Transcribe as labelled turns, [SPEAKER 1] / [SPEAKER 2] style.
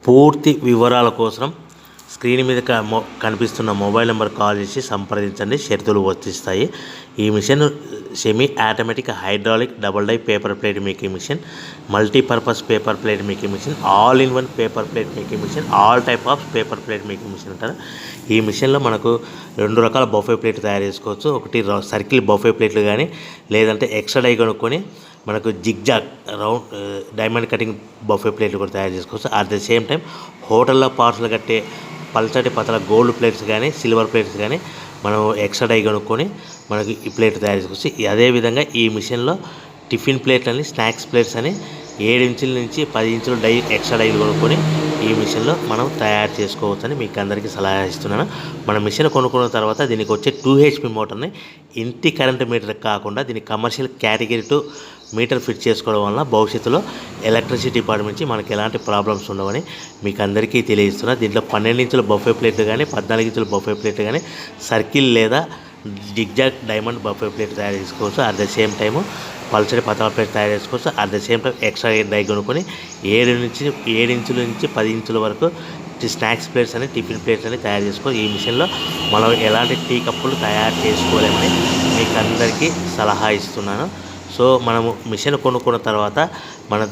[SPEAKER 1] పూర్తి వివరాల కోసం స్క్రీన్ మీద కనిపిస్తున్న మొబైల్ నెంబర్ కాల్ చేసి సంప్రదించండి. షరతులు వర్తిస్తాయి. ఈ machine semi automatic hydraulic double die paper plate making machine, multipurpose paper plate making machine, all in one paper plate making machine, all type of paper plate making machine అంటారు. ఈ మిషన్లో మనకు 2 రకాల బఫే ప్లేట్ తయారు చేసుకోవచ్చు. ఒకటి circle buffet ప్లేట్లు కానీ, లేదంటే ఎక్స్ట్రా డై కొనుక్కొని మనకు zigzag round diamond cutting buffet ప్లేట్లు కూడా తయారు చేసుకోవచ్చు. అట్ ద సేమ్ టైం హోటల్లో పార్సల్ కట్టే పల్చటి పతల గోల్డ్ ప్లేట్స్ కానీ, సిల్వర్ ప్లేట్స్ కానీ మనం ఎక్స్ట్రా డై కొనుక్కొని మనకి ఈ ప్లేట్ తయారు చేసుకోవచ్చు. అదేవిధంగా ఈ మిషన్లో టిఫిన్ ప్లేట్లు అని, స్నాక్స్ ప్లేట్స్ అని 7 ఇంచుల నుంచి 10 ఇంచుల డై ఎక్స్ట్రా డైలు కొనుక్కొని ఈ మిషన్లో మనం తయారు చేసుకోవచ్చని మీకు అందరికీ సలహా ఇస్తున్నాను. మన మిషన్ కొనుక్కున్న తర్వాత దీనికి వచ్చే 2 HP మోటార్ని ఇంటి కరెంట్ మీటర్ కాకుండా దీనికి కమర్షియల్ కేటగిరీ 2 మీటర్ ఫిట్ చేసుకోవడం వల్ల భవిష్యత్తులో ఎలక్ట్రిసిటీ డిపార్ట్మెంట్ నుంచి మనకి ఎలాంటి ప్రాబ్లమ్స్ ఉండవని మీకు అందరికీ తెలియజేస్తున్నా. దీంట్లో 12 ఇంచుల బఫే ప్లేట్లు కానీ, 14 ఇంచుల బఫే ప్లేట్లు కానీ, సర్కిల్ లేదా జిగ్జాగ్ డైమండ్ బఫే ప్లేట్ తయారు చేసుకోవచ్చు. అట్ ద సేమ్ టైము పల్చడి పతల ప్లేట్ తయారు చేసుకోవచ్చు. At the same time extra die కొనుక్కొని 7 ఇంచుల నుంచి 10 ఇంచుల వరకు స్నాక్స్ ప్లేట్స్ అని, టిఫిన్ ప్లేట్స్ అని తయారు చేసుకోవచ్చు. ఈ మిషన్లో మనం ఎలాంటి టీ కప్పులు తయారు చేసుకోలేమని మీకు అందరికీ సలహా ఇస్తున్నాను. సో మనము మిషన్ కొనుక్కున్న తర్వాత మన